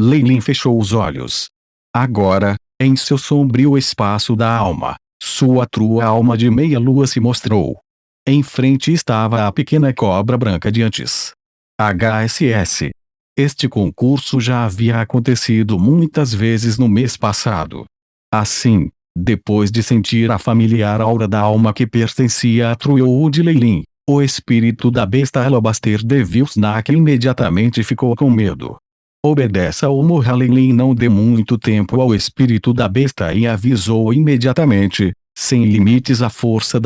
Leilin fechou os olhos. Agora, em seu sombrio espaço da alma, sua trua alma de meia-lua se mostrou. Em frente estava a pequena cobra branca de antes. HSS. Este concurso já havia acontecido muitas vezes no mês passado. Assim, depois de sentir a familiar aura da alma que pertencia a Truoud de Leilin, o espírito da besta Alabaster de Vilsnak imediatamente ficou com medo. Obedeça ou morra. Leilin não deu muito tempo ao espírito da besta e avisou imediatamente, sem limites, a força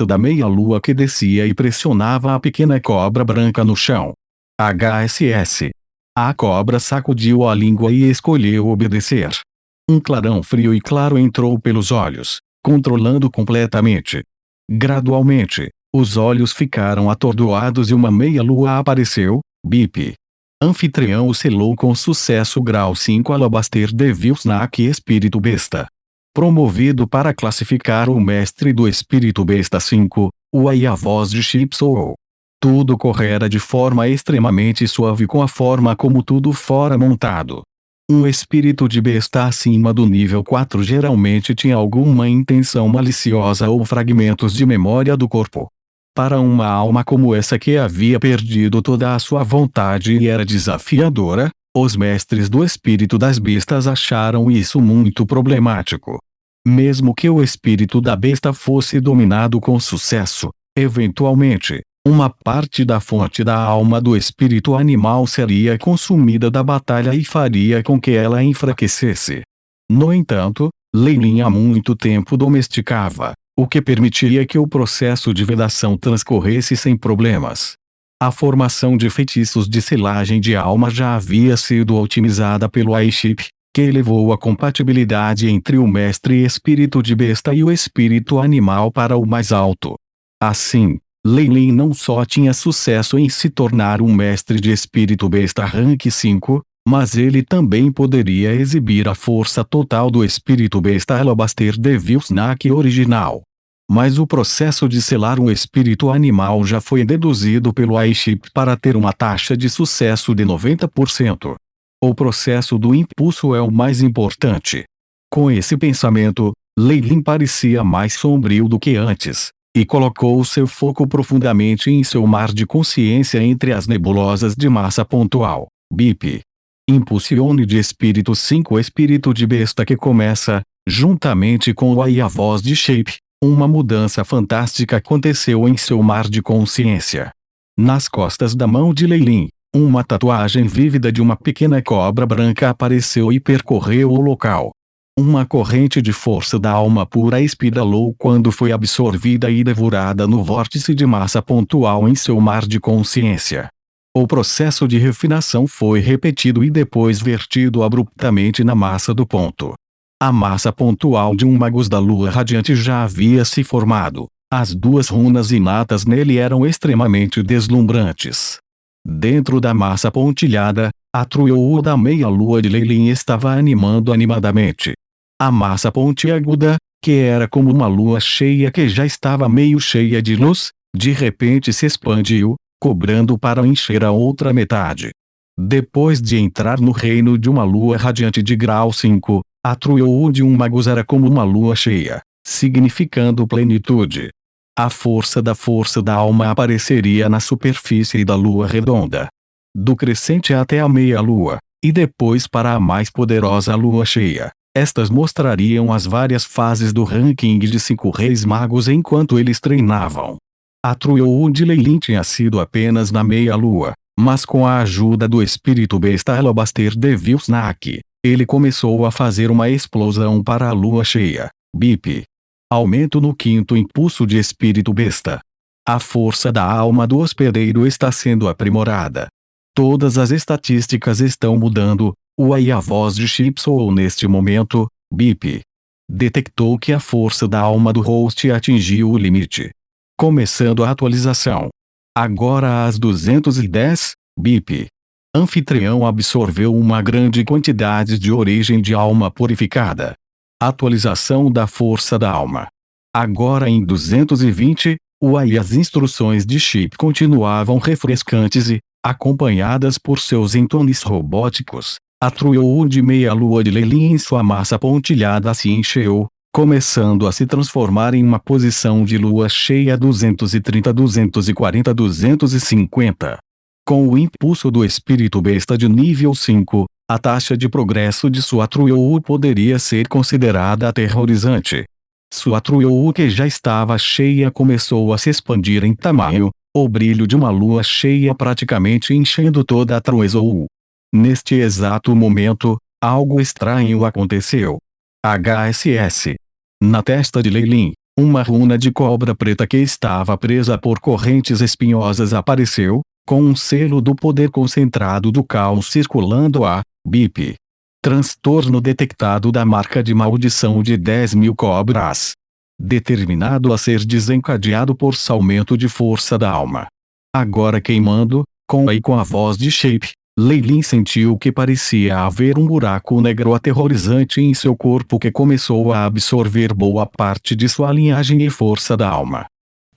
da meia-lua que descia e pressionava a pequena cobra branca no chão. HSS. A cobra sacudiu a língua e escolheu obedecer. Um clarão frio e claro entrou pelos olhos, controlando completamente. Gradualmente, os olhos ficaram atordoados e uma meia-lua apareceu. Bip. Anfitrião selou com sucesso grau 5 Alabaster de Vilsnak Espírito Besta. Promovido para classificar o mestre do Espírito Besta 5, a voz de Chipsou. Tudo correra de forma extremamente suave com a forma como tudo fora montado. Um espírito de besta acima do nível 4 geralmente tinha alguma intenção maliciosa ou fragmentos de memória do corpo. Para uma alma como essa que havia perdido toda a sua vontade e era desafiadora, os mestres do espírito das bestas acharam isso muito problemático. Mesmo que o espírito da besta fosse dominado com sucesso, eventualmente, uma parte da fonte da alma do espírito animal seria consumida da batalha e faria com que ela enfraquecesse. No entanto, Leilin há muito tempo domesticava, o que permitia que o processo de vedação transcorresse sem problemas. A formação de feitiços de selagem de alma já havia sido otimizada pelo AI-Chip, que elevou a compatibilidade entre o mestre espírito de besta e o espírito animal para o mais alto. Assim, Leilin não só tinha sucesso em se tornar um mestre de espírito besta rank 5, mas ele também poderia exibir a força total do espírito besta Alabaster de Vilsnak original. Mas o processo de selar um espírito animal já foi deduzido pelo AI-Chip para ter uma taxa de sucesso de 90%. O processo do impulso é o mais importante. Com esse pensamento, Leilin parecia mais sombrio do que antes, e colocou seu foco profundamente em seu mar de consciência entre as nebulosas de massa pontual. Bip. Impulsione de espírito 5 espírito de besta que começa, juntamente com o a voz de Shape, uma mudança fantástica aconteceu em seu mar de consciência. Nas costas da mão de Leilin, uma tatuagem vívida de uma pequena cobra branca apareceu e percorreu o local. Uma corrente de força da alma pura espiralou quando foi absorvida e devorada no vórtice de massa pontual em seu mar de consciência. O processo de refinação foi repetido e depois vertido abruptamente na massa do ponto. A massa pontual de um magus da lua radiante já havia se formado. As duas runas inatas nele eram extremamente deslumbrantes. Dentro da massa pontilhada, a Truoud da meia-lua de Leilin estava animando animadamente. A massa pontiaguda, que era como uma lua cheia que já estava meio cheia de luz, de repente se expandiu, cobrando para encher a outra metade. Depois de entrar no reino de uma lua radiante de grau 5, a Truoud de um magus era como uma lua cheia, significando plenitude. A força da alma apareceria na superfície da lua redonda. Do crescente até a meia-lua, e depois para a mais poderosa lua cheia. Estas mostrariam as várias fases do ranking de 5 reis magos enquanto eles treinavam. A Truoud de Leilin tinha sido apenas na meia-lua, mas com a ajuda do espírito besta Alabaster de Vilsnak, ele começou a fazer uma explosão para a lua cheia. Bip. Aumento no quinto impulso de espírito besta. A força da alma do hospedeiro está sendo aprimorada. Todas as estatísticas estão mudando. A voz de Chipsou neste momento, Bip. Detectou que a força da alma do host atingiu o limite. Começando a atualização. Agora às 210, Bip. Anfitrião absorveu uma grande quantidade de origem de alma purificada. Atualização da força da alma. Agora em 220, as instruções de Chip continuavam refrescantes e, acompanhadas por seus entones robóticos, A truo de meia-lua de Leilin em sua massa pontilhada se encheu, começando a se transformar em uma posição de lua cheia 230, 240, 250. Com o impulso do espírito besta de nível 5, a taxa de progresso de sua truo poderia ser considerada aterrorizante. Sua truo que já estava cheia começou a se expandir em tamanho, o brilho de uma lua cheia praticamente enchendo toda a truo. Neste exato momento, algo estranho aconteceu. HSS. Na testa de Leilin, uma runa de cobra preta que estava presa por correntes espinhosas apareceu, com um selo do poder concentrado do caos circulando a BIP. Transtorno detectado da marca de maldição de 10.000 cobras. Determinado a ser desencadeado por aumento de força da alma. Agora queimando, com a voz de Shape, Leilin sentiu que parecia haver um buraco negro aterrorizante em seu corpo que começou a absorver boa parte de sua linhagem e força da alma.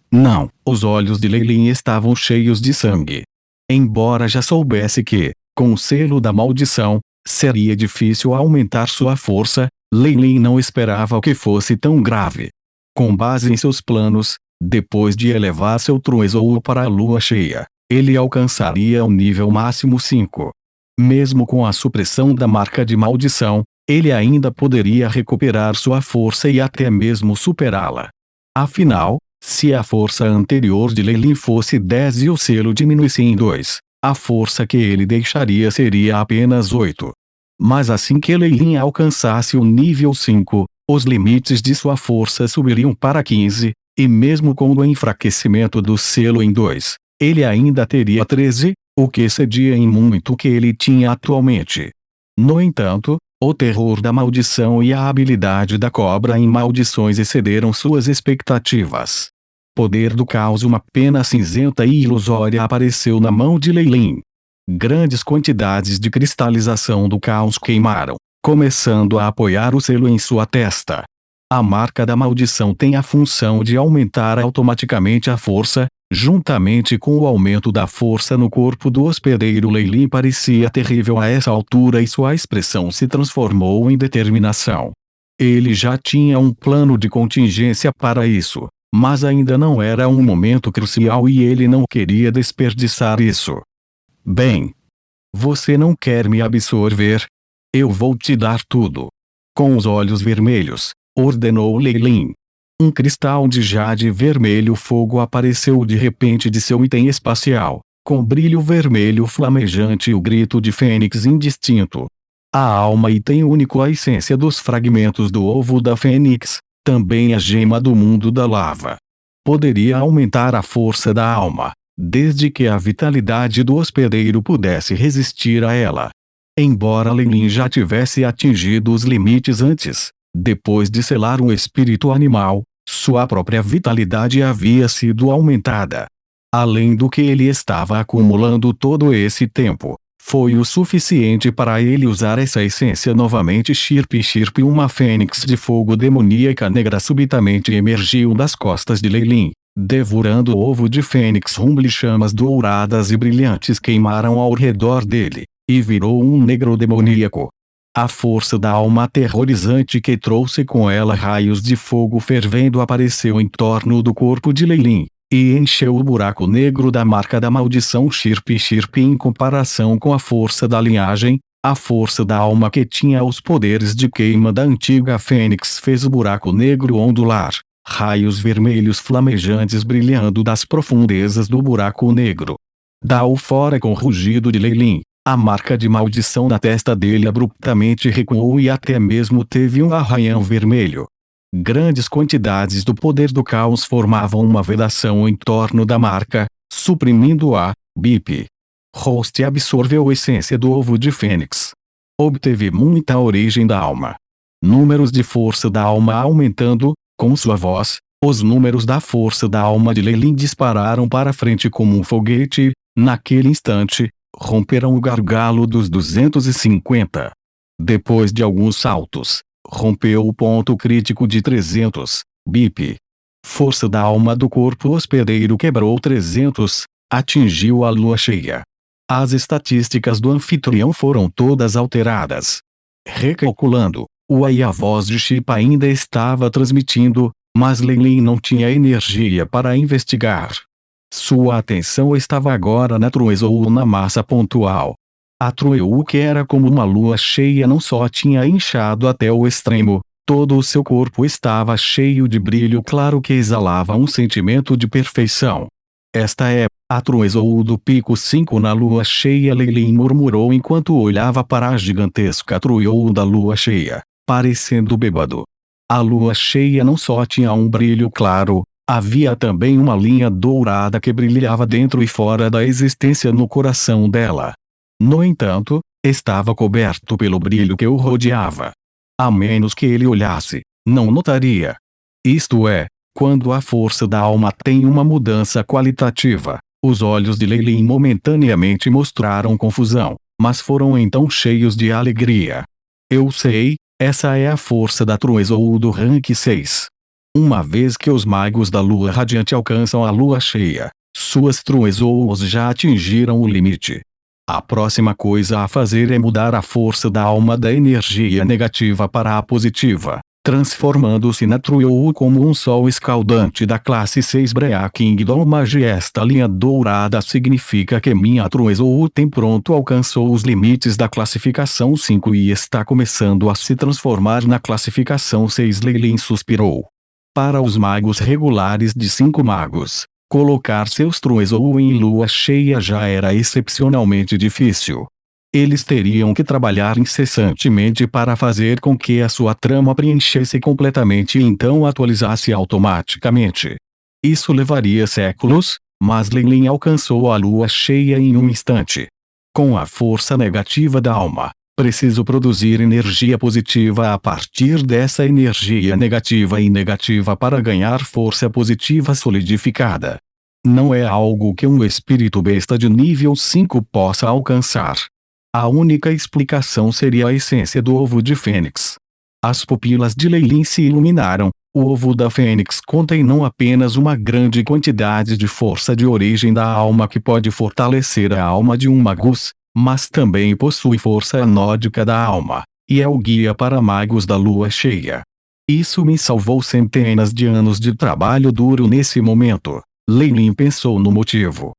Não, os olhos de Leilin estavam cheios de sangue. Embora já soubesse que, com o selo da maldição, seria difícil aumentar sua força, Leilin não esperava que fosse tão grave. Com base em seus planos, depois de elevar seu truo para a lua cheia, ele alcançaria o nível máximo 5. Mesmo com a supressão da marca de maldição, ele ainda poderia recuperar sua força e até mesmo superá-la. Afinal, se a força anterior de Leilin fosse 10 e o selo diminuísse em 2, a força que ele deixaria seria apenas 8. Mas assim que Leilin alcançasse o nível 5, os limites de sua força subiriam para 15, e mesmo com o enfraquecimento do selo em 2, ele ainda teria 13, o que excedia em muito o que ele tinha atualmente. No entanto, o terror da maldição e a habilidade da cobra em maldições excederam suas expectativas. Poder do caos. Uma pena cinzenta e ilusória apareceu na mão de Leilin. Grandes quantidades de cristalização do caos queimaram, começando a apoiar o selo em sua testa. A marca da maldição tem a função de aumentar automaticamente a força, juntamente com o aumento da força no corpo do hospedeiro. Leilin parecia terrível a essa altura e sua expressão se transformou em determinação. Ele já tinha um plano de contingência para isso, mas ainda não era um momento crucial e ele não queria desperdiçar isso. Bem, você não quer me absorver? Eu vou te dar tudo. Com os olhos vermelhos, ordenou Leilin. Um cristal de jade vermelho fogo apareceu de repente de seu item espacial, com brilho vermelho flamejante e o grito de fênix indistinto. A alma item único, a essência dos fragmentos do ovo da fênix, também a gema do mundo da lava. Poderia aumentar a força da alma, desde que a vitalidade do hospedeiro pudesse resistir a ela. Embora Leilin já tivesse atingido os limites antes, depois de selar um espírito animal, sua própria vitalidade havia sido aumentada. Além do que ele estava acumulando todo esse tempo, foi o suficiente para ele usar essa essência novamente. Chirp, chirp. Uma fênix de fogo demoníaca negra subitamente emergiu das costas de Leilin, devorando o ovo de fênix. Rumble. Chamas douradas e brilhantes queimaram ao redor dele, e virou um negro demoníaco. A força da alma aterrorizante que trouxe com ela raios de fogo fervendo apareceu em torno do corpo de Leilin, e encheu o buraco negro da marca da maldição. Chirp, chirp. Em comparação com a força da linhagem, a força da alma que tinha os poderes de queima da antiga fênix fez o buraco negro ondular, raios vermelhos flamejantes brilhando das profundezas do buraco negro. Dá-o fora. Com o rugido de Leilin, a marca de maldição na testa dele abruptamente recuou e até mesmo teve um arranhão vermelho. Grandes quantidades do poder do caos formavam uma vedação em torno da marca, suprimindo a BIP. Host absorveu a essência do ovo de fênix. Obteve muita origem da alma. Números de força da alma aumentando, com sua voz, os números da força da alma de Leilin dispararam para frente como um foguete. Naquele instante, romperam o gargalo dos 250. Depois de alguns saltos, rompeu o ponto crítico de 300, BIP. Força da alma do corpo hospedeiro quebrou 300, atingiu a lua cheia. As estatísticas do anfitrião foram todas alteradas. Recalculando, a voz de Chip ainda estava transmitindo, mas Lei não tinha energia para investigar. Sua atenção estava agora na Truezou na massa pontual. A Trueu, que era como uma lua cheia, não só tinha inchado até o extremo, todo o seu corpo estava cheio de brilho claro que exalava um sentimento de perfeição. Esta é a Truezou do pico 5 na lua cheia, Lei murmurou enquanto olhava para a gigantesca Trueu da lua cheia, parecendo bêbado. A lua cheia não só tinha um brilho claro, havia também uma linha dourada que brilhava dentro e fora da existência no coração dela. No entanto, estava coberto pelo brilho que o rodeava. A menos que ele olhasse, não notaria. Isto é, quando a força da alma tem uma mudança qualitativa, os olhos de Lei momentaneamente mostraram confusão, mas foram então cheios de alegria. Eu sei, essa é a força da Truezou do rank 6. Uma vez que os magos da lua radiante alcançam a lua cheia, suas Truezous já atingiram o limite. A próxima coisa a fazer é mudar a força da alma da energia negativa para a positiva, transformando-se na Trueu como um sol escaldante da classe 6 Brea Kingdom Magi. Esta linha dourada significa que minha Truezou tem pronto alcançou os limites da classificação 5 e está começando a se transformar na classificação 6. Lei suspirou. Para os magos regulares de 5 magos, colocar seus Truezou em lua cheia já era excepcionalmente difícil. Eles teriam que trabalhar incessantemente para fazer com que a sua trama preenchesse completamente e então atualizasse automaticamente. Isso levaria séculos, mas Lei alcançou a lua cheia em um instante. Com a força negativa da alma, preciso produzir energia positiva a partir dessa energia negativa e negativa para ganhar força positiva solidificada. Não é algo que um espírito besta de nível 5 possa alcançar. A única explicação seria a essência do ovo de Fênix. As pupilas de Lei se iluminaram. O ovo da Fênix contém não apenas uma grande quantidade de força de origem da alma que pode fortalecer a alma de um magus, mas também possui força anódica da alma, e é o guia para magos da lua cheia. Isso me salvou centenas de anos de trabalho duro nesse momento. Lei pensou no motivo.